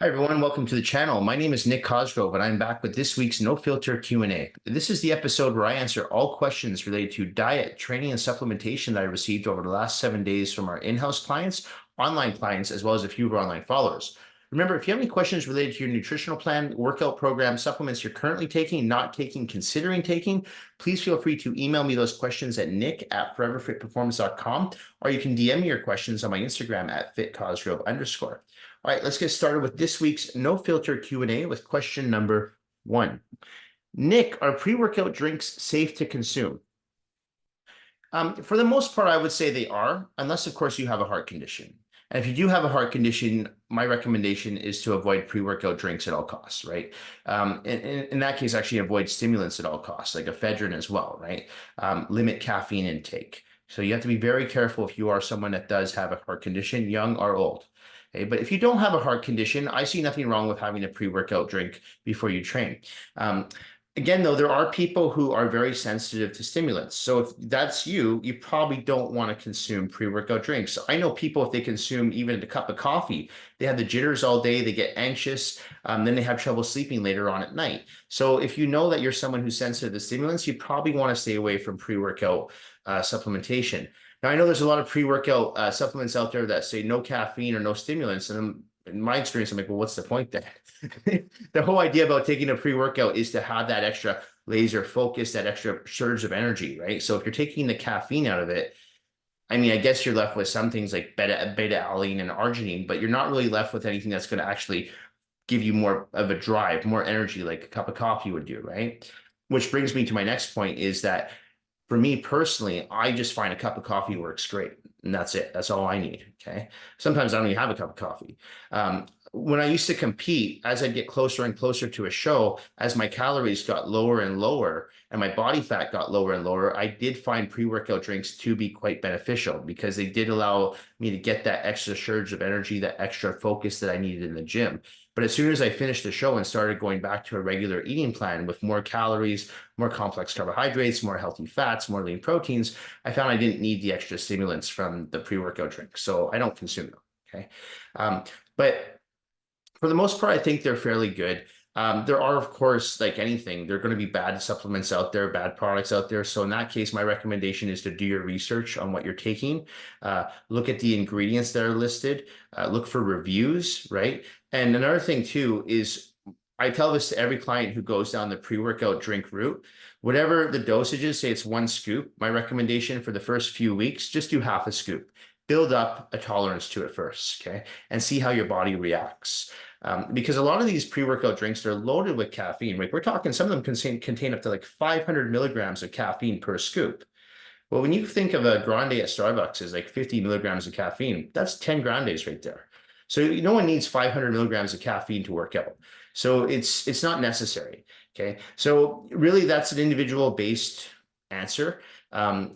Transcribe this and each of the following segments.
Hi everyone, welcome to the channel. My name is Nick Cosgrove and I'm back with this week's No Filter Q&A. This is the episode where I answer all questions related to diet, training, and supplementation that I received over the last 7 days from our in-house clients, online clients, as well as a few of our online followers. Remember, if you have any questions related to your nutritional plan, workout program, supplements you're currently taking, not taking, considering taking, please feel free to email me those questions at nick@foreverfitperformance.com, or you can DM me your questions on my Instagram at @fitcosgrove_. All right, let's get started with this week's No Filter Q&A with question number 1. Nick, are pre-workout drinks safe to consume? For the most part, I would say they are, unless, of course, you have a heart condition. And if you do have a heart condition, my recommendation is to avoid pre-workout drinks at all costs, right? In that case, actually avoid stimulants at all costs, like ephedrine as well, right? Limit caffeine intake. So you have to be very careful if you are someone that does have a heart condition, young or old. Okay, but if you don't have a heart condition, I see nothing wrong with having a pre-workout drink before you train. Um, Again, though, there are people who are very sensitive to stimulants. So if that's you, you probably don't want to consume pre-workout drinks. I know people, if they consume even a cup of coffee, they have the jitters all day, they get anxious, then they have trouble sleeping later on at night. So if you know that you're someone who's sensitive to stimulants, you probably want to stay away from pre-workout supplementation. Now, I know there's a lot of pre-workout supplements out there that say no caffeine or no stimulants, and in my experience, I'm like, well, what's the point then? The whole idea about taking a pre-workout is to have that extra laser focus, that extra surge of energy, right? So if you're taking the caffeine out of it, I mean, I guess you're left with some things like beta-alanine and arginine, but you're not really left with anything that's going to actually give you more of a drive, more energy, like a cup of coffee would do, right? Which brings me to my next point is that for me personally, I just find a cup of coffee works great. And that's it. That's all I need. Okay. Sometimes I don't even have a cup of coffee. When I used to compete, as I'd get closer and closer to a show, as my calories got lower and lower and my body fat got lower and lower, I did find pre-workout drinks to be quite beneficial because they did allow me to get that extra surge of energy, that extra focus that I needed in the gym. But as soon as I finished the show and started going back to a regular eating plan with more calories, more complex carbohydrates, more healthy fats, more lean proteins, I found I didn't need the extra stimulants from the pre-workout drink. So I don't consume them. Okay. But for the most part, I think they're fairly good. There are, of course, like anything, there are going to be bad supplements out there, bad products out there. So in that case, my recommendation is to do your research on what you're taking. Look at the ingredients that are listed. Look for reviews, right? And another thing too is I tell this to every client who goes down the pre-workout drink route. Whatever the dosage is, say it's 1 scoop, my recommendation for the first few weeks, just do half a scoop. Build up a tolerance to it first, okay? And see how your body reacts. Because a lot of these pre-workout drinks, they're loaded with caffeine. Like we're talking, some of them contain up to like 500 milligrams of caffeine per scoop. Well, when you think of a grande at Starbucks is like 50 milligrams of caffeine, that's 10 grandes right there. So no one needs 500 milligrams of caffeine to work out. So it's not necessary. Okay. So really that's an individual based answer.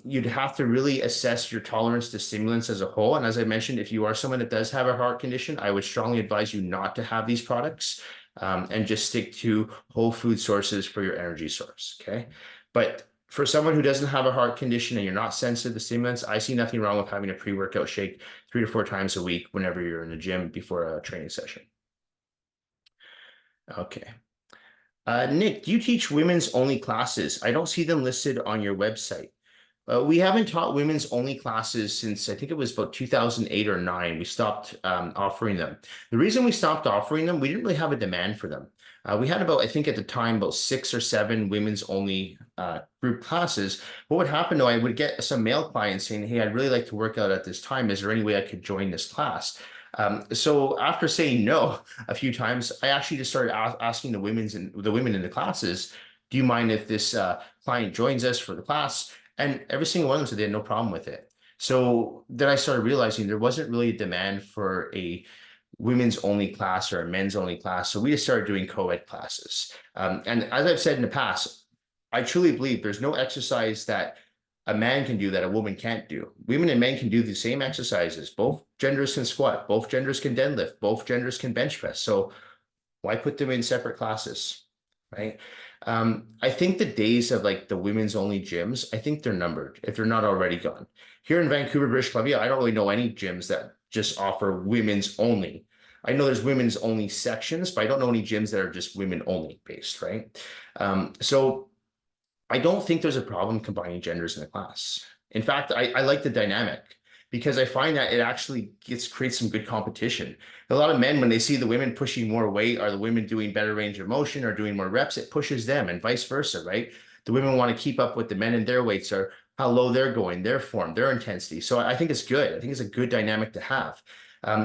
You'd have to really assess your tolerance to stimulants as a whole. And as I mentioned, if you are someone that does have a heart condition, I would strongly advise you not to have these products and just stick to whole food sources for your energy source. Okay. But for someone who doesn't have a heart condition and you're not sensitive to stimulants, I see nothing wrong with having a pre-workout shake 3 to 4 times a week whenever you're in the gym before a training session. Okay. Nick, do you teach women's only classes? I don't see them listed on your website. We haven't taught women's only classes since I think it was about 2008 or 9. We stopped offering them. The reason we stopped offering them, we didn't really have a demand for them. We had about, I think at the time, about 6 or 7 women's only group classes. What would happen though, I would get some male clients saying, hey, I'd really like to work out at this time. Is there any way I could join this class? So after saying no a few times, I actually just started asking the women in the classes, do you mind if this client joins us for the class? And every single one of them said they had no problem with it. So then I started realizing there wasn't really a demand for a women's only class or a men's only class. So we just started doing co-ed classes. And as I've said in the past, I truly believe there's no exercise that a man can do that a woman can't do. Women and men can do the same exercises. Both genders can squat, both genders can deadlift, both genders can bench press. So why put them in separate classes, right? I think the days of like the women's only gyms, I think they're numbered if they're not already gone. Here in Vancouver, British Columbia, I don't really know any gyms that just offer women's only. I know there's women's only sections, but I don't know any gyms that are just women only based, right? So I don't think there's a problem combining genders in a class. In fact, I like the dynamic because I find that it actually creates some good competition. A lot of men, when they see the women pushing more weight, or the women doing better range of motion or doing more reps, it pushes them, and vice versa, right? The women want to keep up with the men and their weights, or how low they're going, their form, their intensity. So I think it's good. I think it's a good dynamic to have.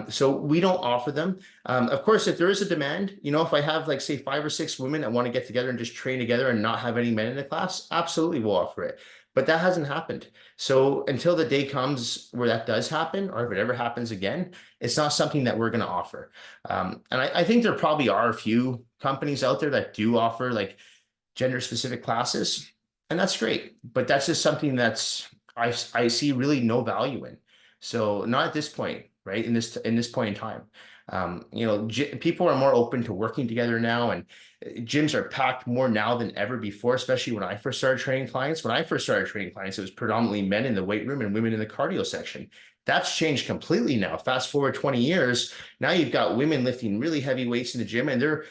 So we don't offer them. Of course, if there is a demand, if I have like say 5 or 6 women that want to get together and just train together and not have any men in the class, absolutely we'll offer it. But that hasn't happened. So until the day comes where that does happen, or if it ever happens again, it's not something that we're going to offer. And I think there probably are a few companies out there that do offer like gender specific classes, and that's great. But that's just something I see really no value in. So not at this point, right? In this point in time, people are more open to working together now, and gyms are packed more now than ever before. Especially when I first started training clients. When I first started training clients, it was predominantly men in the weight room and women in the cardio section. That's changed completely now. Fast forward 20 years, now you've got women lifting really heavy weights in the gym, and they're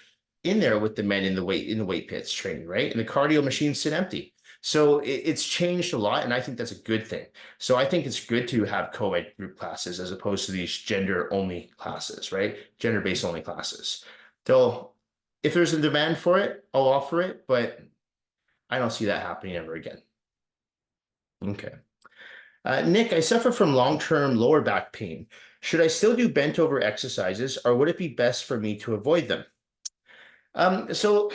in there with the men in the weight pits training, right? And the cardio machines sit empty. So it's changed a lot, and I think that's a good thing. So I think it's good to have co-ed group classes as opposed to these gender-only classes, right? Gender-based only classes. So if there's a demand for it, I'll offer it, but I don't see that happening ever again. Okay. Nick, I suffer from long-term lower back pain. Should I still do bent over exercises, or would it be best for me to avoid them? So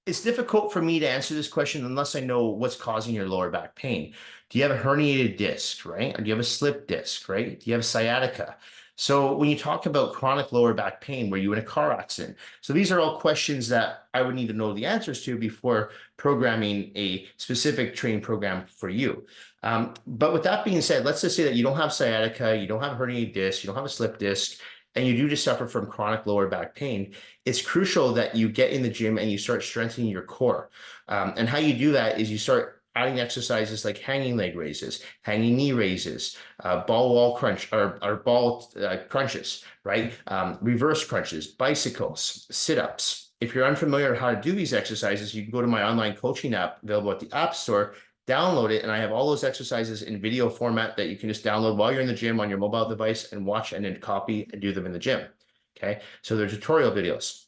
it's difficult for me to answer this question unless I know what's causing your lower back pain. Do you have a herniated disc, right? Or do you have a slip disc, right? Do you have sciatica? So when you talk about chronic lower back pain, were you in a car accident? So these are all questions that I would need to know the answers to before programming a specific training program for you. But with that being said, let's just say that you don't have sciatica, you don't have a herniated disc, you don't have a slip disc, and you do just suffer from chronic lower back pain. It's crucial that you get in the gym and you start strengthening your core. And how you do that is you start adding exercises like hanging leg raises, hanging knee raises, ball wall crunch, or ball crunches, right? Reverse crunches, bicycles, sit-ups. If you're unfamiliar with how to do these exercises, you can go to my online coaching app available at the App Store, download it, and I have all those exercises in video format that you can just download while you're in the gym on your mobile device and watch and then copy and do them in the gym. Okay, so they're tutorial videos.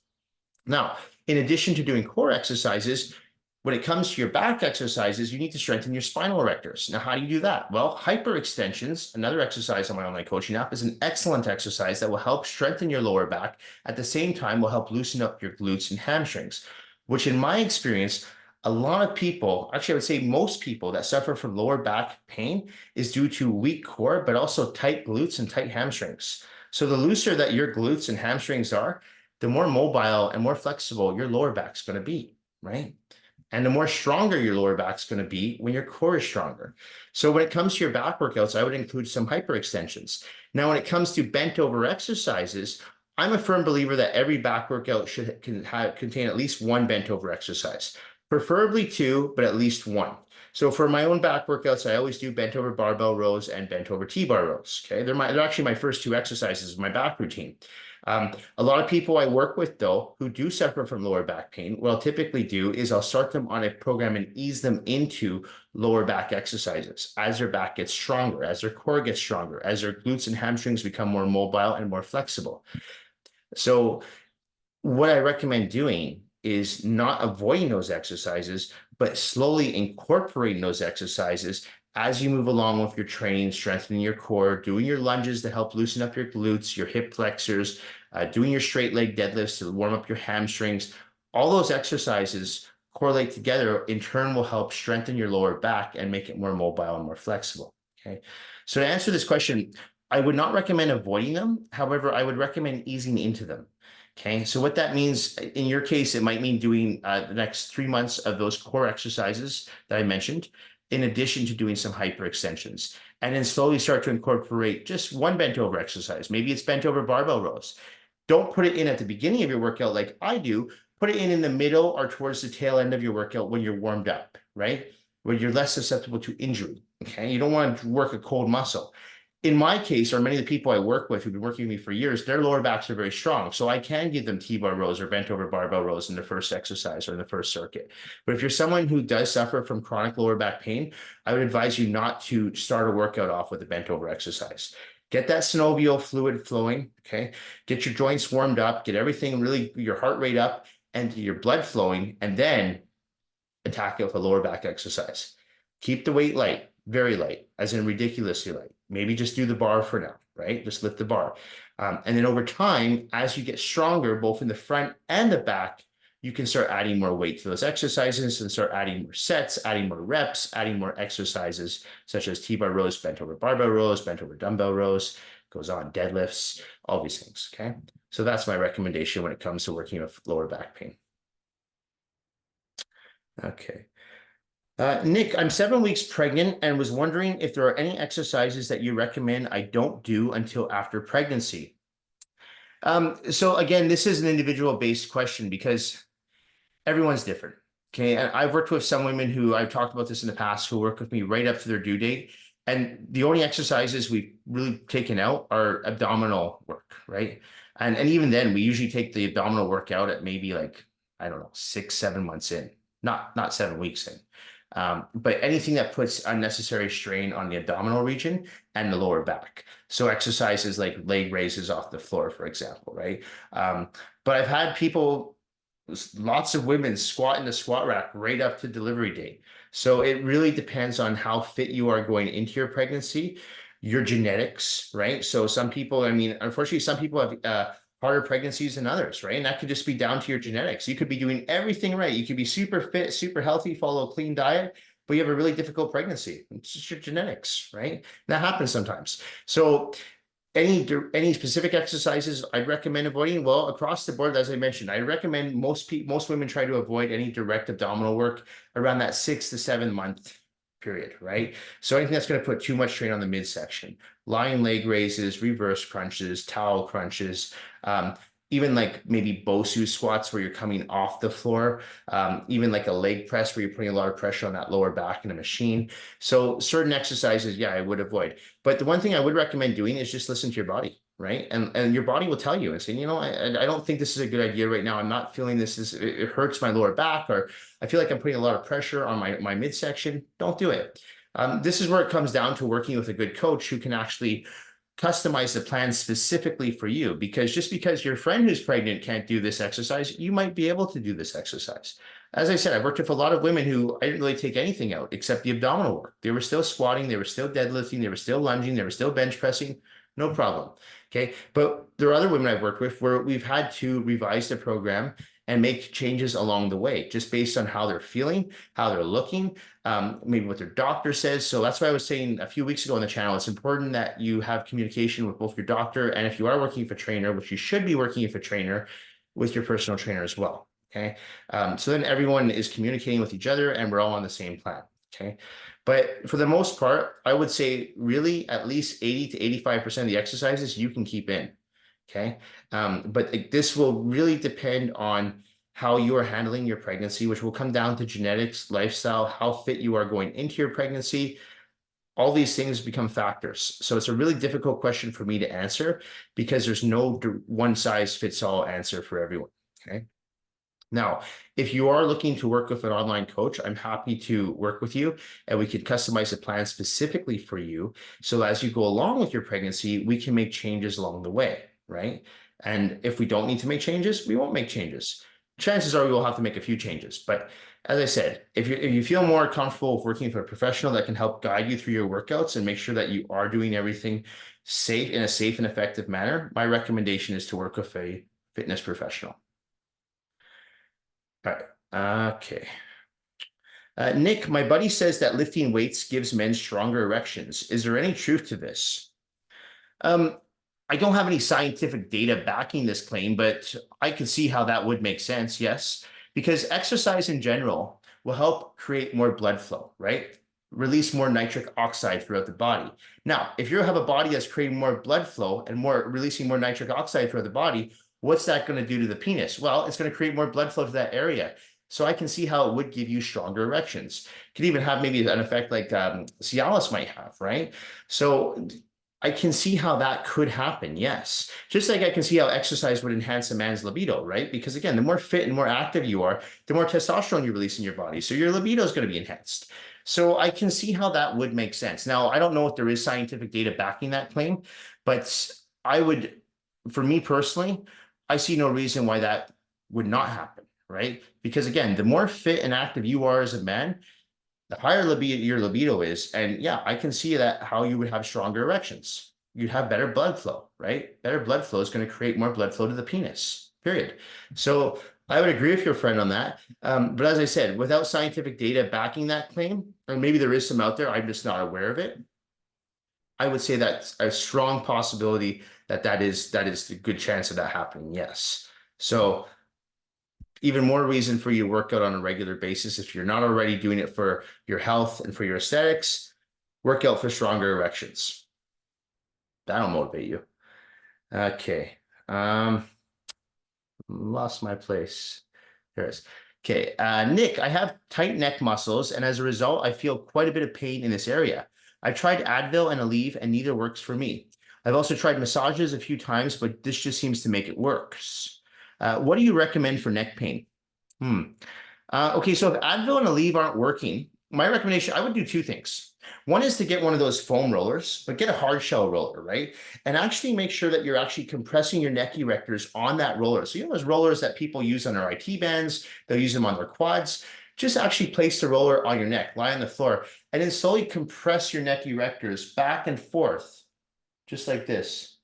Now, in addition to doing core exercises, when it comes to your back exercises, you need to strengthen your spinal erectors. Now, how do you do that? Well, hyperextensions, another exercise on my online coaching app, is an excellent exercise that will help strengthen your lower back. At the same time, will help loosen up your glutes and hamstrings, which in my experience, a lot of people, actually, I would say most people that suffer from lower back pain is due to weak core, but also tight glutes and tight hamstrings. So the looser that your glutes and hamstrings are, the more mobile and more flexible your lower back's going to be, right? And the more stronger your lower back's going to be when your core is stronger. So when it comes to your back workouts, I would include some hyperextensions. Now, when it comes to bent over exercises, I'm a firm believer that every back workout should contain at least one bent over exercise, preferably two, but at least one. So for my own back workouts, I always do bent over barbell rows and bent over T-bar rows. Okay, they're actually my first two exercises of my back routine. A lot of people I work with, though, who do suffer from lower back pain, what I'll typically do is I'll start them on a program and ease them into lower back exercises as their back gets stronger, as their core gets stronger, as their glutes and hamstrings become more mobile and more flexible. So what I recommend doing is not avoiding those exercises, but slowly incorporating those exercises as you move along with your training, strengthening your core, doing your lunges to help loosen up your glutes, your hip flexors, doing your straight leg deadlifts to warm up your hamstrings. All those exercises correlate together, in turn will help strengthen your lower back and make it more mobile and more flexible. Okay. So to answer this question, I would not recommend avoiding them. However, I would recommend easing into them. Okay, so what that means in your case, it might mean doing the next 3 months of those core exercises that I mentioned, in addition to doing some hyperextensions, and then slowly start to incorporate just one bent over exercise. Maybe it's bent over barbell rows. Don't put it in at the beginning of your workout like I do. Put it in the middle or towards the tail end of your workout when you're warmed up, right? Where you're less susceptible to injury. Okay, you don't want to work a cold muscle. in my case, or many of the people I work with who've been working with me for years, their lower backs are very strong. So I can give them T-bar rows or bent over barbell rows in the first exercise or in the first circuit. But if you're someone who does suffer from chronic lower back pain, I would advise you not to start a workout off with a bent over exercise. Get that synovial fluid flowing, okay? Get your joints warmed up, get everything really, your heart rate up and your blood flowing, and then attack it with a lower back exercise. Keep the weight light, very light, as in ridiculously light. Maybe just do the bar for now, right? Just lift the bar. And then over time, as you get stronger, both in the front and the back, you can start adding more weight to those exercises and start adding more sets, adding more reps, adding more exercises, such as T-bar rows, bent over barbell rows, bent over dumbbell rows, goes on, deadlifts, all these things, okay? So that's my recommendation when it comes to working with lower back pain. Okay. Nick, I'm 7 weeks pregnant and was wondering if there are any exercises that you recommend I don't do until after pregnancy. So again, this is an individual based question because everyone's different. Okay. And I've worked with some women who I've talked about this in the past who work with me right up to their due date. And the only exercises we've really taken out are abdominal work, right? And even then, we usually take the abdominal work out at maybe like, I don't know, 6, 7 months in, not 7 weeks in. But anything that puts unnecessary strain on the abdominal region and the lower back. So exercises like leg raises off the floor, for example, right? But I've had people, lots of women squat in the squat rack right up to delivery date. So it really depends on how fit you are going into your pregnancy, your genetics, right? So some people, I mean, unfortunately, some people have harder pregnancies than others, right? And that could just be down to your genetics. You could be doing everything right. You could be super fit, super healthy, follow a clean diet, but you have a really difficult pregnancy. It's just your genetics, right? That happens sometimes. So any specific exercises I'd recommend avoiding? Well, across the board, as I mentioned, I recommend most women try to avoid any direct abdominal work around that 6 to 7 month period, right? So anything that's going to put too much strain on the midsection, lying leg raises, reverse crunches, towel crunches, even like maybe Bosu squats where you're coming off the floor, even like a leg press where you're putting a lot of pressure on that lower back in a machine. So certain exercises, yeah, I would avoid. But the one thing I would recommend doing is just listen to your body, right? And your body will tell you and say, you know, I don't think this is a good idea right now. I'm not feeling this is, it hurts my lower back, or I feel like I'm putting a lot of pressure on my midsection. Don't do it. This is where it comes down to working with a good coach who can actually customize the plan specifically for you, because just because your friend who's pregnant can't do this exercise, you might be able to do this exercise. As I said, I've worked with a lot of women who I didn't really take anything out except the abdominal work. They were still squatting, they were still deadlifting, they were still lunging, they were still bench pressing, no problem. Okay. But there are other women I've worked with where we've had to revise the program and make changes along the way, just based on how they're feeling, how they're looking, maybe what their doctor says. So that's why I was saying a few weeks ago on the channel, it's important that you have communication with both your doctor and, if you are working with a trainer, which you should be working with a trainer, with your personal trainer as well. Okay. So then everyone is communicating with each other and we're all on the same plan. Okay. But for the most part, I would say really at least 80 to 85% of the exercises you can keep in. Okay. But this will really depend on how you are handling your pregnancy, which will come down to genetics, lifestyle, how fit you are going into your pregnancy. All these things become factors. So it's a really difficult question for me to answer because there's no one size fits all answer for everyone. Okay. Now, if you are looking to work with an online coach, I'm happy to work with you and we can customize a plan specifically for you. So as you go along with your pregnancy, we can make changes along the way, right? And if we don't need to make changes, we won't make changes. Chances are we will have to make a few changes. But as I said, if you feel more comfortable with working with a professional that can help guide you through your workouts and make sure that you are doing everything safe in a safe and effective manner, my recommendation is to work with a fitness professional. All right. Okay. Nick, my buddy says that lifting weights gives men stronger erections. Is there any truth to this? I don't have any scientific data backing this claim, but I could see how that would make sense, yes, because exercise in general will help create more blood flow, right? Release more nitric oxide throughout the body. Now, if you have a body that's creating more blood flow and releasing more nitric oxide throughout the body, what's that going to do to the penis? Well, it's going to create more blood flow to that area. So I can see how it would give you stronger erections. It could even have maybe an effect like Cialis might have, right? So I can see how that could happen. Yes. Just like I can see how exercise would enhance a man's libido, right? Because again, the more fit and more active you are, the more testosterone you release in your body. So your libido is going to be enhanced. So I can see how that would make sense. Now, I don't know if there is scientific data backing that claim, but I would, for me personally, I see no reason why that would not happen, right? Because again, the more fit and active you are as a man, the higher libido your libido is, and yeah, I can see that how you would have stronger erections. You'd have better blood flow, right? Better blood flow is going to create more blood flow to the penis, period. So I would agree with your friend on that. But as I said, without scientific data backing that claim, and maybe there is some out there, I'm just not aware of it. I would say that's a strong possibility that that is a good chance of that happening. Yes. So even more reason for you to work out on a regular basis. If you're not already doing it for your health and for your aesthetics, work out for stronger erections. That'll motivate you. Okay. Lost my place. There it is. Okay. Nick, I have tight neck muscles, and as a result, I feel quite a bit of pain in this area. I tried Advil and Aleve, and neither works for me. I've also tried massages a few times, but this just seems to make it worse. What do you recommend for neck pain? Hmm. Okay, so if Advil and Aleve aren't working, my recommendation, I would do two things. One is to get one of those foam rollers, but get a hard shell roller, right? And actually make sure that you're actually compressing your neck erectors on that roller. So you know those rollers that people use on their IT bands, they'll use them on their quads. Just actually place the roller on your neck, lie on the floor, and then slowly compress your neck erectors back and forth, just like this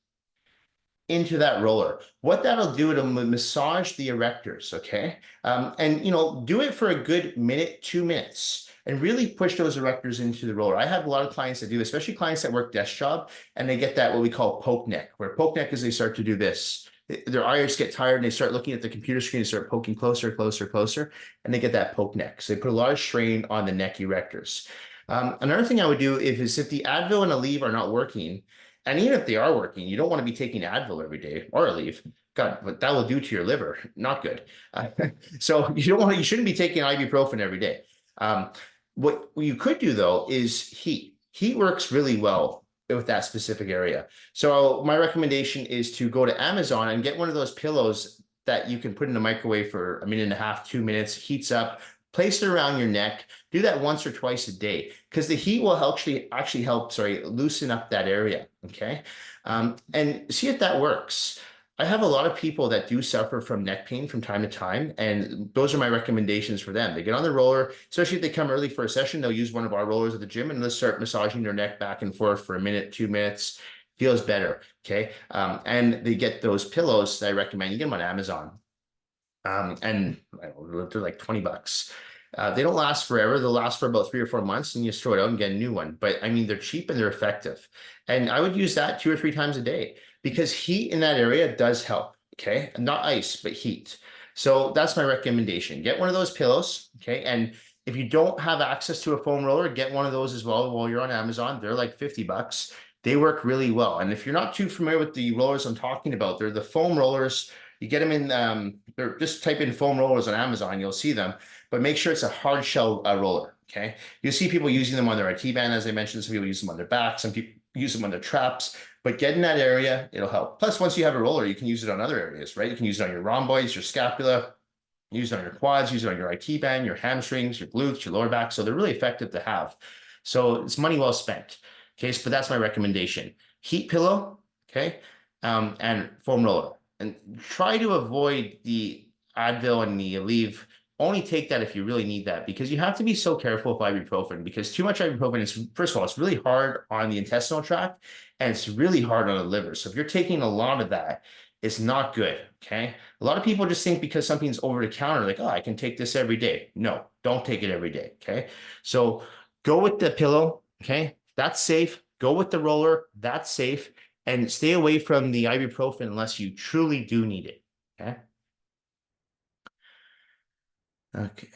into that roller. What that'll do, it'll massage the erectors, okay? And do it for a good minute, 2 minutes, and really push those erectors into the roller. I have a lot of clients that do, especially clients that work desk job, and they get that what we call poke neck, where poke neck is they start to do this. Their eyes get tired and they start looking at the computer screen and start poking closer, closer, closer, and they get that poke neck. So they put a lot of strain on the neck erectors. Another thing I would do if the Advil and Aleve are not working, and even if they are working, you don't want to be taking Advil every day or Aleve. God, what that will do to your liver, not good. Uh, so you shouldn't be taking ibuprofen every day. Um, what you could do though is heat. Heat works really well with that specific area. So my recommendation is to go to Amazon and get one of those pillows that you can put in the microwave for a minute and a half, 2 minutes, heats up, place it around your neck. Do that once or twice a day because the heat will actually help, loosen up that area. Okay. And see if that works. I have a lot of people that do suffer from neck pain from time to time, and those are my recommendations for them. They get on the roller, especially if they come early for a session, they'll use one of our rollers at the gym and let's start massaging their neck back and forth for a minute, 2 minutes. Feels better. Okay. And they get those pillows that I recommend. You get them on Amazon. And they're like $20. They don't last forever. They'll last for about 3 or 4 months and you just throw it out and get a new one. But I mean, they're cheap and they're effective. And I would use that 2 or 3 times a day because heat in that area does help. Okay. Not ice, but heat. So that's my recommendation. Get one of those pillows. Okay. And if you don't have access to a foam roller, get one of those as well while you're on Amazon. They're like $50. They work really well. And if you're not too familiar with the rollers I'm talking about, they're the foam rollers. You get them in, they're just type in foam rollers on Amazon, you'll see them, but make sure it's a hard shell roller. Okay. You'll see people using them on their IT band, as I mentioned. Some people use them on their back, some people use them on their traps, but get in that area, it'll help. Plus, once you have a roller, you can use it on other areas, right? You can use it on your rhomboids, your scapula, use it on your quads, use it on your IT band, your hamstrings, your glutes, your lower back. So they're really effective to have. So it's money well spent. Okay. So, but that's my recommendation. Heat pillow. Okay. And foam roller. And try to avoid the Advil and the Aleve. Only take that if you really need that, because you have to be so careful with ibuprofen, because too much ibuprofen is, first of all, it's really hard on the intestinal tract and it's really hard on the liver. So if you're taking a lot of that, it's not good. Okay. A lot of people just think because something's over the counter, like, oh, I can take this every day. No, don't take it every day. Okay. So go with the pillow. Okay. That's safe. Go with the roller. That's safe. And stay away from the ibuprofen unless you truly do need it. Okay. Okay.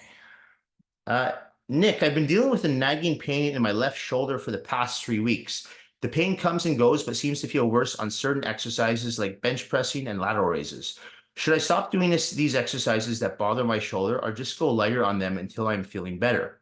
Uh, Nick, I've been dealing with a nagging pain in my left shoulder for the past 3 weeks. The pain comes and goes, but seems to feel worse on certain exercises like bench pressing and lateral raises. Should I stop doing these exercises that bother my shoulder or just go lighter on them until I'm feeling better?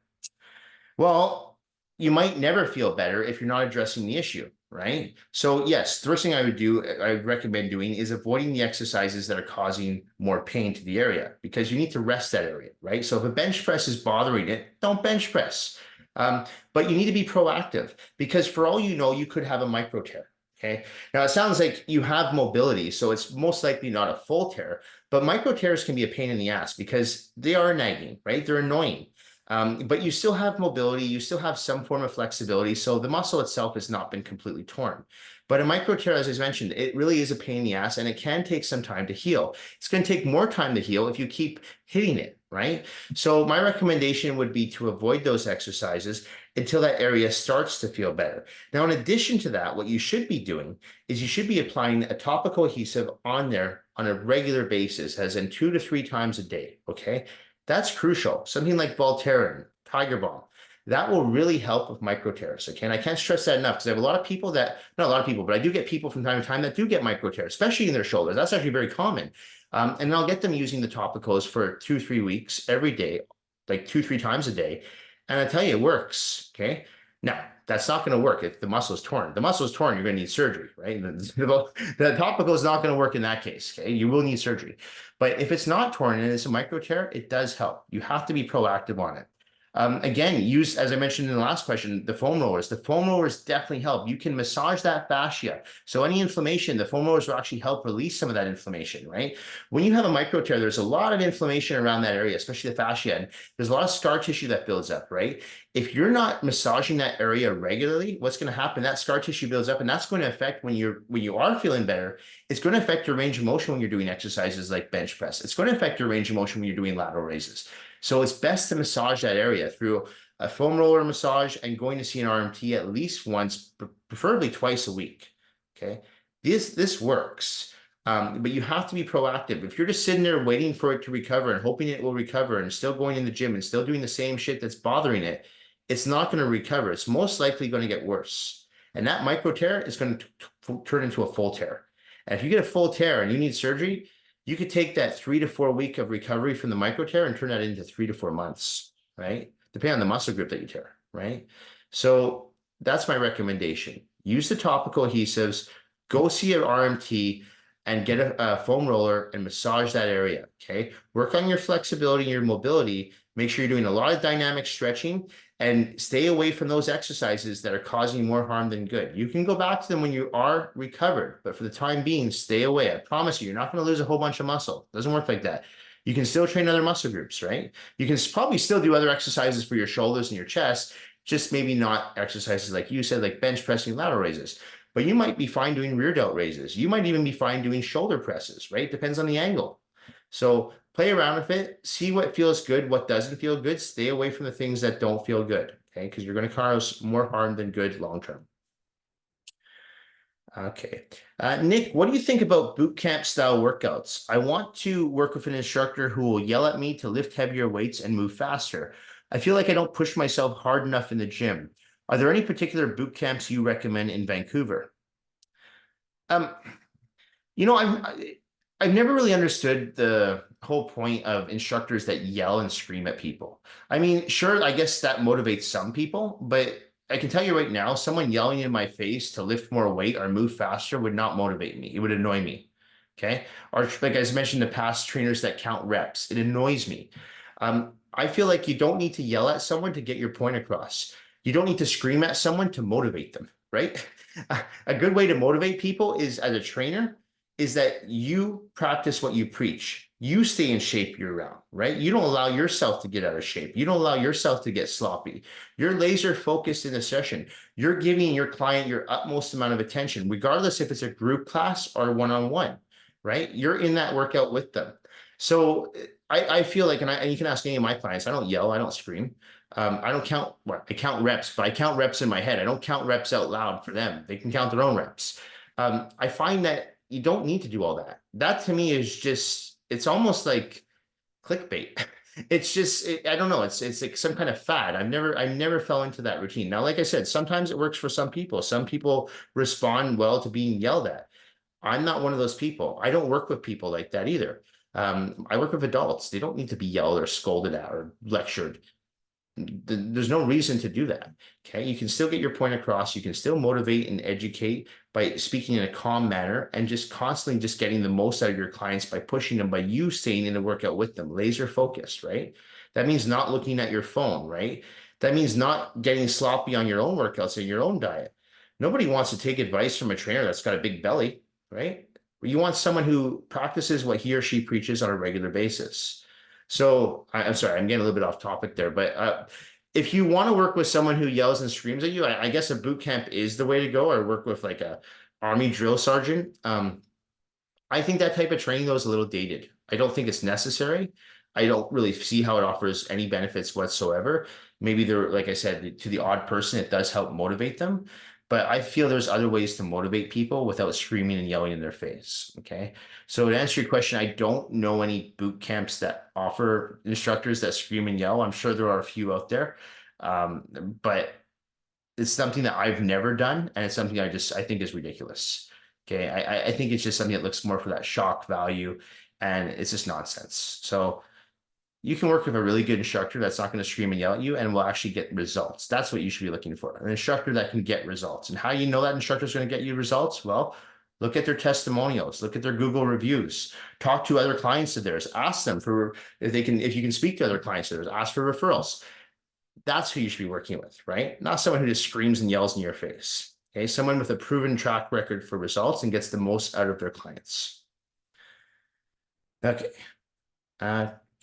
Well, you might never feel better if you're not addressing the issue. right? So yes, the first thing I would recommend doing is avoiding the exercises that are causing more pain to the area because you need to rest that area, right? So if a bench press is bothering it, don't bench press. Um, but you need to be proactive because for all you know, you could have a micro tear. Okay. Now it sounds like you have mobility, so it's most likely not a full tear, but micro tears can be a pain in the ass because they are nagging, right? They're annoying. But you still have mobility, you still have some form of flexibility. So the muscle itself has not been completely torn. But a micro tear, as I mentioned, it really is a pain in the ass and it can take some time to heal. It's going to take more time to heal if you keep hitting it, right? So my recommendation would be to avoid those exercises until that area starts to feel better. Now, in addition to that, what you should be doing is you should be applying a topical adhesive on there on a regular basis, as in 2 to 3 times a day, okay? That's crucial. Something like Voltaren, Tiger Balm, that will really help with micro tears. Okay. And I can't stress that enough because I have a lot of people that, not a lot of people, but I do get people from time to time that do get micro tears, especially in their shoulders. That's actually very common. And I'll get them using the topicals for 2, 3 weeks every day, like 2, 3 times a day. And I tell you, it works. Okay. Now, that's not going to work if the muscle is torn. The muscle is torn, you're going to need surgery, right? The topical is not going to work in that case. Okay. You will need surgery. But if it's not torn and it's a micro tear, it does help. You have to be proactive on it. Again, use, as I mentioned in the last question, the foam rollers. The foam rollers definitely help. You can massage that fascia. So any inflammation, the foam rollers will actually help release some of that inflammation, right? When you have a micro tear, there's a lot of inflammation around that area, especially the fascia. And there's a lot of scar tissue that builds up, right? If you're not massaging that area regularly, what's going to happen? That scar tissue builds up, and that's going to affect when you are feeling better. It's going to affect your range of motion when you're doing exercises like bench press. It's going to affect your range of motion when you're doing lateral raises. So it's best to massage that area through a foam roller massage and going to see an RMT at least once, preferably twice a week. Okay, this works. But you have to be proactive. If you're just sitting there waiting for it to recover and hoping it will recover and still going in the gym and still doing the same shit that's bothering it, it's not going to recover. It's most likely going to get worse. And that micro tear is going to turn into a full tear. And if you get a full tear and you need surgery, you could take that 3 to 4 week of recovery from the micro tear and turn that into 3 to 4 months, right? Depending on the muscle group that you tear, right? So that's my recommendation. Use the topical adhesives, go see an RMT, and get a foam roller and massage that area, okay? Work on your flexibility and your mobility. Make sure you're doing a lot of dynamic stretching and stay away from those exercises that are causing more harm than good. You can go back to them when you are recovered, but for the time being, stay away. I promise you, you're not going to lose a whole bunch of muscle. It doesn't work like that. You can still train other muscle groups, right? You can probably still do other exercises for your shoulders and your chest, just maybe not exercises like you said, like bench pressing, lateral raises. But you might be fine doing rear delt raises. You might even be fine doing shoulder presses, right? Depends on the angle. So play around with it, see what feels good, what doesn't feel good. Stay away from the things that don't feel good, okay? Because you're going to cause more harm than good long term. Okay. Nick, what do you think about boot camp style workouts? I want to work with an instructor who will yell at me to lift heavier weights and move faster. I feel like I don't push myself hard enough in the gym. Are there any particular boot camps you recommend in Vancouver? Um, you know, I've never really understood the whole point of instructors that yell and scream at people. I mean, sure, I guess that motivates some people, but I can tell you right now, someone yelling in my face to lift more weight or move faster would not motivate me. It would annoy me. Okay. Or like I mentioned, the past trainers that count reps, it annoys me. I feel like you don't need to yell at someone to get your point across. You don't need to scream at someone to motivate them, right? A good way to motivate people is as a trainer is that you practice what you preach. You stay in shape year round, right? You don't allow yourself to get out of shape. You don't allow yourself to get sloppy. You're laser focused in the session. You're giving your client your utmost amount of attention, regardless if it's a group class or one-on-one, right? You're in that workout with them. So I feel like, and you can ask any of my clients, I don't yell, I don't scream. I don't count, well, I count reps, but I count reps in my head. I don't count reps out loud for them. They can count their own reps. I find that you don't need to do all that. That to me is just, it's almost like clickbait. It's just, I don't know. It's like some kind of fad. I never fell into that routine. Now, like I said, sometimes it works for some people. Some people respond well to being yelled at. I'm not one of those people. I don't work with people like that either. I work with adults. They don't need to be yelled or scolded at or lectured. There's no reason to do that. Okay. You can still get your point across. You can still motivate and educate by speaking in a calm manner and just constantly just getting the most out of your clients by pushing them, by you staying in the workout with them, laser focused, right? That means not looking at your phone, right? That means not getting sloppy on your own workouts and your own diet. Nobody wants to take advice from a trainer that's got a big belly, right? You want someone who practices what he or she preaches on a regular basis. So I'm sorry, I'm getting a little bit off topic there, but if you want to work with someone who yells and screams at you, I guess a boot camp is the way to go, or work with like a army drill sergeant. I think that type of training though is a little dated. I don't think it's necessary. I don't really see how it offers any benefits whatsoever. Maybe they're, like I said, to the odd person, it does help motivate them. But I feel there's other ways to motivate people without screaming and yelling in their face. Okay. So to answer your question, I don't know any boot camps that offer instructors that scream and yell. I'm sure there are a few out there. But it's something that I've never done, and it's something I think is ridiculous. Okay, I think it's just something that looks more for that shock value, and it's just nonsense. So you can work with a really good instructor that's not going to scream and yell at you and will actually get results. That's what you should be looking for. An instructor that can get results. And how you know that instructor is going to get you results? Well, look at their testimonials, look at their Google reviews, talk to other clients of theirs, ask them for if you can speak to other clients of theirs, ask for referrals. That's who you should be working with, right? Not someone who just screams and yells in your face. Okay, someone with a proven track record for results and gets the most out of their clients. Okay.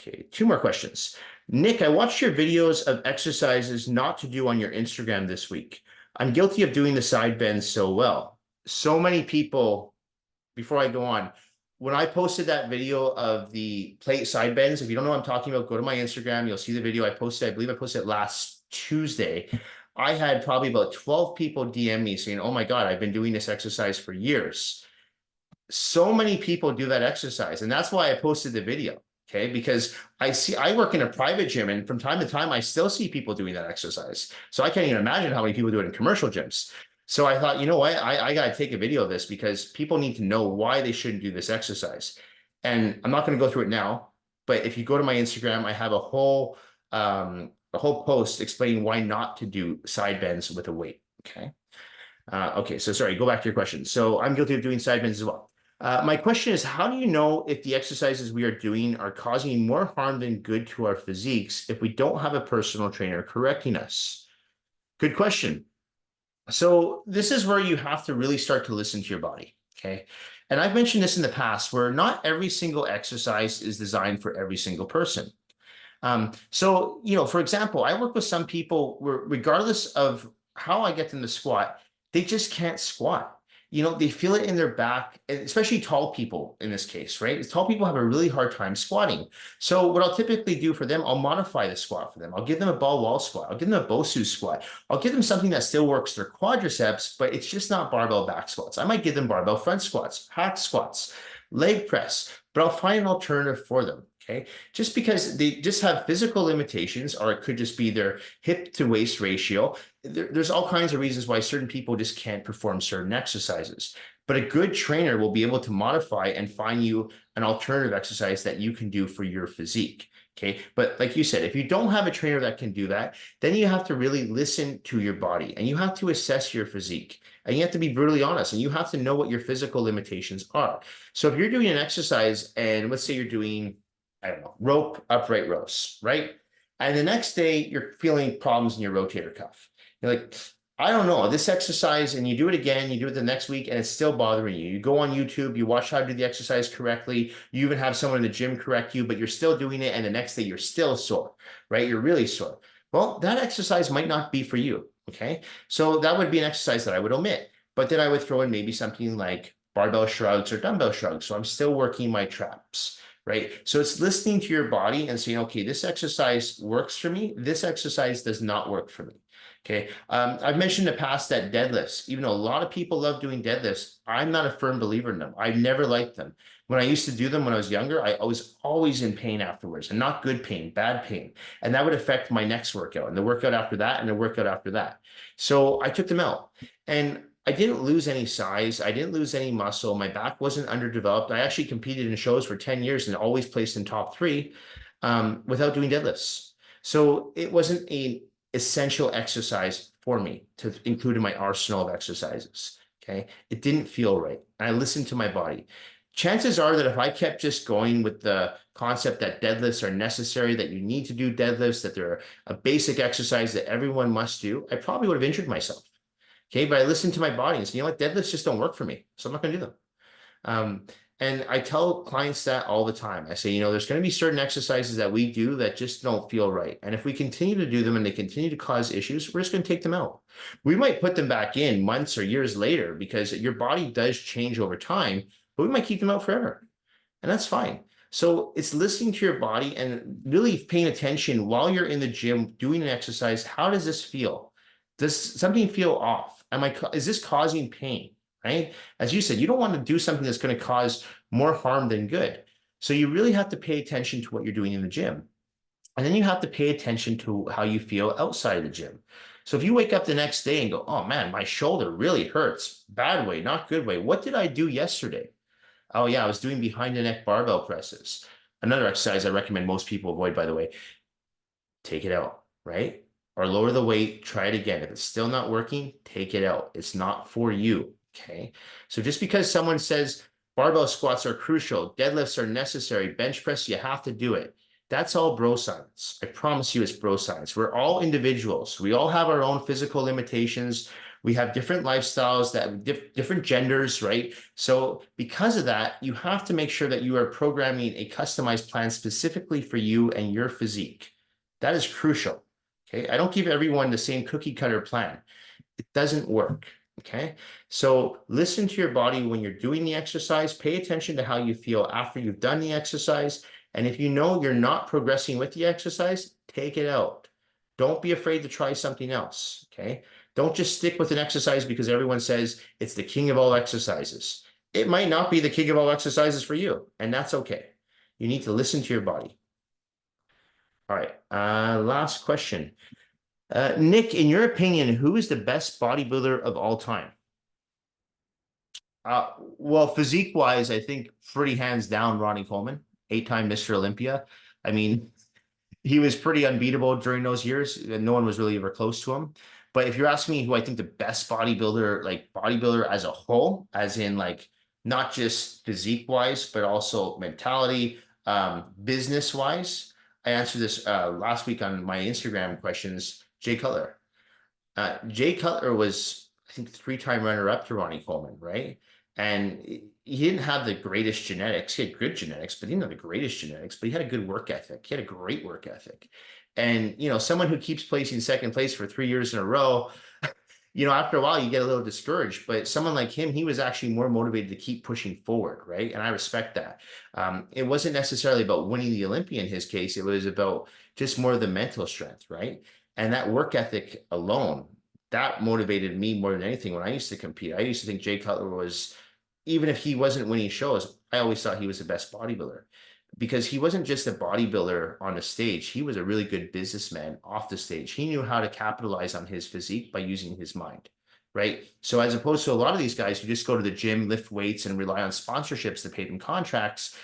Okay, two more questions. Nick, I watched your videos of exercises not to do on your Instagram this week. I'm guilty of doing the side bends so well. So many people, before I go on, when I posted that video of the plate side bends, if you don't know what I'm talking about, go to my Instagram. You'll see the video I posted. I believe I posted it last Tuesday. I had probably about 12 people DM me saying, oh my God, I've been doing this exercise for years. So many people do that exercise. And that's why I posted the video. Okay, because I work in a private gym, and from time to time, I still see people doing that exercise. So I can't even imagine how many people do it in commercial gyms. So I thought, you know what, I got to take a video of this because people need to know why they shouldn't do this exercise. And I'm not going to go through it now, but if you go to my Instagram, I have a whole post explaining why not to do side bends with a weight. Okay. Okay, so sorry, go back to your question. So I'm guilty of doing side bends as well. My question is, how do you know if the exercises we are doing are causing more harm than good to our physiques if we don't have a personal trainer correcting us? Good question. So this is where you have to really start to listen to your body, okay? And I've mentioned this in the past, where not every single exercise is designed for every single person. So, for example, I work with some people where regardless of how I get them to squat, they just can't squat. They feel it in their back, especially tall people in this case, right? Tall people have a really hard time squatting. So what I'll typically do for them, I'll modify the squat for them. I'll give them a ball wall squat. I'll give them a Bosu squat. I'll give them something that still works their quadriceps, but it's just not barbell back squats. I might give them barbell front squats, hack squats, leg press, but I'll find an alternative for them. Okay, just because they just have physical limitations, or it could just be their hip to waist ratio. There's all kinds of reasons why certain people just can't perform certain exercises. But a good trainer will be able to modify and find you an alternative exercise that you can do for your physique. Okay, but like you said, if you don't have a trainer that can do that, then you have to really listen to your body and you have to assess your physique. And you have to be brutally honest and you have to know what your physical limitations are. So if you're doing an exercise and let's say you're doing, I don't know, rope upright rows, right? And the next day you're feeling problems in your rotator cuff. You're like, I don't know, this exercise, and you do it again, you do it the next week, and it's still bothering you. You go on YouTube, you watch how to do the exercise correctly. You even have someone in the gym correct you, but you're still doing it. And the next day you're still sore, right? You're really sore. Well, that exercise might not be for you. Okay. So that would be an exercise that I would omit, but then I would throw in maybe something like barbell shrugs or dumbbell shrugs. So I'm still working my traps. Right. So it's listening to your body and saying, okay, this exercise works for me. This exercise does not work for me. Okay. I've mentioned in the past that deadlifts, even though a lot of people love doing deadlifts, I'm not a firm believer in them. I never liked them. When I used to do them when I was younger, I was always in pain afterwards, and not good pain, bad pain. And that would affect my next workout and the workout after that and the workout after that. So I took them out, and I didn't lose any size. I didn't lose any muscle. My back wasn't underdeveloped. I actually competed in shows for 10 years and always placed in top three without doing deadlifts. So it wasn't a essential exercise for me to include in my arsenal of exercises. Okay. It didn't feel right. I listened to my body. Chances are that if I kept just going with the concept that deadlifts are necessary, that you need to do deadlifts, that they're a basic exercise that everyone must do, I probably would have injured myself. Okay. But I listened to my body and said, you know what, deadlifts just don't work for me. So I'm not going to do them. Um, and I tell clients that all the time. I say, you know, there's going to be certain exercises that we do that just don't feel right. And if we continue to do them and they continue to cause issues, we're just going to take them out. We might put them back in months or years later because your body does change over time, but we might keep them out forever. And that's fine. So it's listening to your body and really paying attention while you're in the gym doing an exercise. How does this feel? Does something feel off? Is this causing pain? Right? As you said, you don't want to do something that's going to cause more harm than good. So you really have to pay attention to what you're doing in the gym. And then you have to pay attention to how you feel outside of the gym. So if you wake up the next day and go, oh man, my shoulder really hurts, bad way, not good way. What did I do yesterday? Oh yeah, I was doing behind the neck barbell presses. Another exercise I recommend most people avoid, by the way, take it out, right? Or lower the weight, try it again. If it's still not working, take it out. It's not for you, okay? So just because someone says barbell squats are crucial, deadlifts are necessary, bench press, you have to do it. That's all bro science. I promise you it's bro science. We're all individuals. We all have our own physical limitations. We have different lifestyles, that different genders, right? So because of that, you have to make sure that you are programming a customized plan specifically for you and your physique. That is crucial. Okay. I don't give everyone the same cookie cutter plan. It doesn't work. Okay. So listen to your body when you're doing the exercise. Pay attention to how you feel after you've done the exercise. And if you know you're not progressing with the exercise, take it out. Don't be afraid to try something else. Okay. Don't just stick with an exercise because everyone says it's the king of all exercises. It might not be the king of all exercises for you, and that's okay. You need to listen to your body. All right. Last question. Nick, in your opinion, who is the best bodybuilder of all time? Well, physique wise, I think pretty hands down, Ronnie Coleman, 8-time Mr. Olympia. I mean, he was pretty unbeatable during those years. And no one was really ever close to him. But if you're asking me who I think the best bodybuilder, like bodybuilder as a whole, as in like not just physique wise, but also mentality, business wise, I answered this last week on my Instagram questions. Jay Cutler. Jay Cutler was, I think, 3-time runner-up to Ronnie Coleman, right? And he didn't have the greatest genetics. He had good genetics, but he didn't have the greatest genetics. But he had a good work ethic. He had a great work ethic. And you know, someone who keeps placing second place for 3 years in a row, you know, after a while you get a little discouraged. But someone like him, he was actually more motivated to keep pushing forward, right? And I respect that. It wasn't necessarily about winning the Olympia in his case. It was about just more of the mental strength, right? And that work ethic alone, that motivated me more than anything when I used to compete. I used to think Jay Cutler was, even if he wasn't winning shows, I always thought he was the best bodybuilder because he wasn't just a bodybuilder on the stage. He was a really good businessman off the stage. He knew how to capitalize on his physique by using his mind, right? So as opposed to a lot of these guys who just go to the gym, lift weights, and rely on sponsorships to pay them contracts,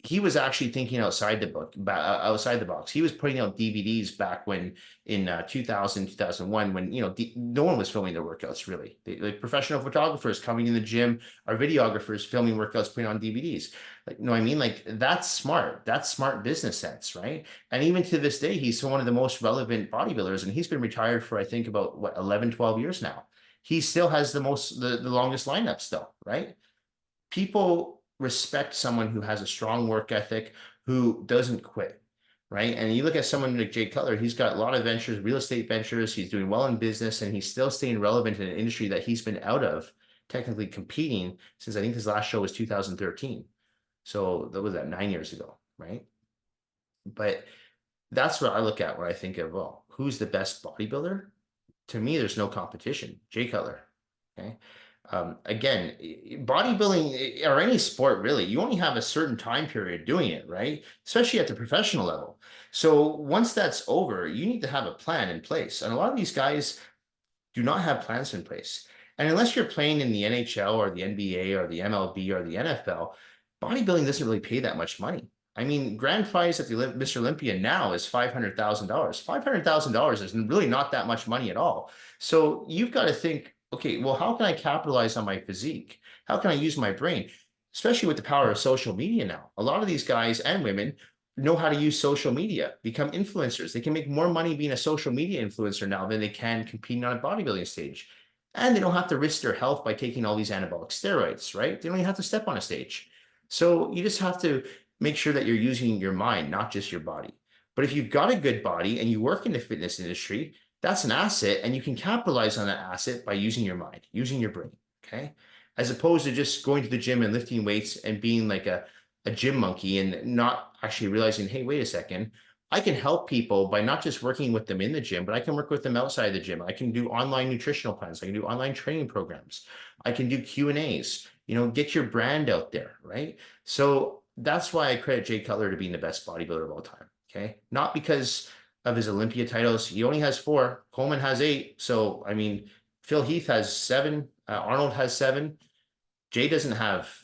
he was actually thinking outside the outside the box. He was putting out DVDs back when in 2000, 2001, when, you know, no one was filming their workouts really. Like professional photographers coming in the gym, our videographers filming workouts, putting on DVDs. Like, you know what I mean? Like that's smart. That's smart business sense, right? And even to this day, he's one of the most relevant bodybuilders, and he's been retired for, I think, about what, 11, 12 years now. He still has the longest lineup still, right? People respect someone who has a strong work ethic, who doesn't quit, right? And you look at someone like Jay Cutler, he's got a lot of ventures, real estate ventures, he's doing well in business, and he's still staying relevant in an industry that he's been out of, technically competing since I think his last show was 2013. So that was 9 years ago, right? But that's what I look at when I think of, well, who's the best bodybuilder? To me, there's no competition. Jay Cutler. Okay. Again, bodybuilding or any sport really, you only have a certain time period doing it, right? Especially at the professional level. So once that's over, you need to have a plan in place. And a lot of these guys do not have plans in place. And unless you're playing in the NHL or the NBA or the MLB or the NFL, bodybuilding doesn't really pay that much money. I mean, grand prize at the Mr. Olympia now is $500,000. $500,000 is really not that much money at all. So you've got to think, okay, well, how can I capitalize on my physique? How can I use my brain? Especially with the power of social media now. A lot of these guys and women know how to use social media, become influencers. They can make more money being a social media influencer now than they can competing on a bodybuilding stage. And they don't have to risk their health by taking all these anabolic steroids, right? They don't even have to step on a stage. So you just have to make sure that you're using your mind, not just your body. But if you've got a good body and you work in the fitness industry, that's an asset, and you can capitalize on that asset by using your mind, using your brain. Okay. As opposed to just going to the gym and lifting weights and being like a gym monkey and not actually realizing, hey, wait a second, I can help people by not just working with them in the gym, but I can work with them outside the gym. I can do online nutritional plans. I can do online training programs. I can do Q&As, get your brand out there, right? So that's why I credit Jay Cutler to being the best bodybuilder of all time. Okay. Not because of his Olympia titles. He only has 4. Coleman has 8. So, I mean, Phil Heath has 7. Arnold has 7. Jay doesn't have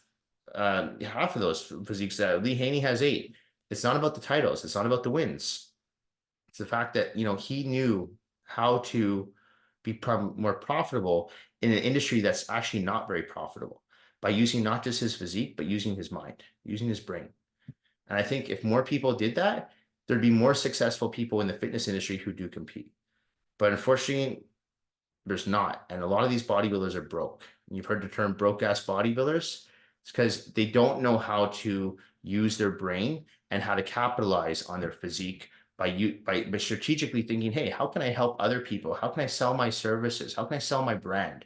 half of those physiques. Lee Haney has 8. It's not about the titles. It's not about the wins. It's the fact that, he knew how to become more profitable in an industry that's actually not very profitable by using not just his physique, but using his mind, using his brain. And I think if more people did that, there'd be more successful people in the fitness industry who do compete. But unfortunately, there's not. And a lot of these bodybuilders are broke. You've heard the term broke ass bodybuilders. It's because they don't know how to use their brain and how to capitalize on their physique by strategically thinking, hey, how can I help other people? How can I sell my services? How can I sell my brand?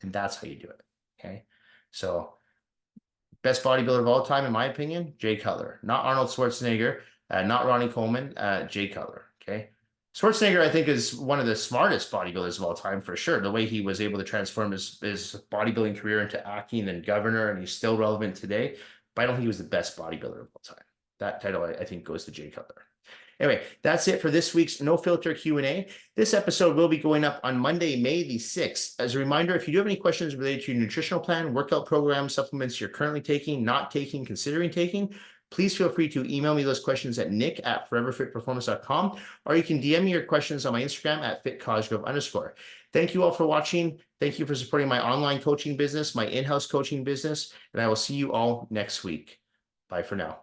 And that's how you do it. Okay. So best bodybuilder of all time, in my opinion, Jay Cutler. Not Arnold Schwarzenegger, not Ronnie Coleman, Jay Cutler. Okay. Schwarzenegger, I think, is one of the smartest bodybuilders of all time, for sure. The way he was able to transform his bodybuilding career into acting and governor, and he's still relevant today. But I don't think he was the best bodybuilder of all time. That title, I think, goes to Jay Cutler. Anyway, that's it for this week's No Filter Q&A. This episode will be going up on Monday, May the 6th. As a reminder, if you do have any questions related to your nutritional plan, workout program, supplements you're currently taking, not taking, considering taking, please feel free to email me those questions at nick@foreverfitperformance.com, or you can DM me your questions on my Instagram at @fitcosgrove_. Thank you all for watching. Thank you for supporting my online coaching business, my in-house coaching business, and I will see you all next week. Bye for now.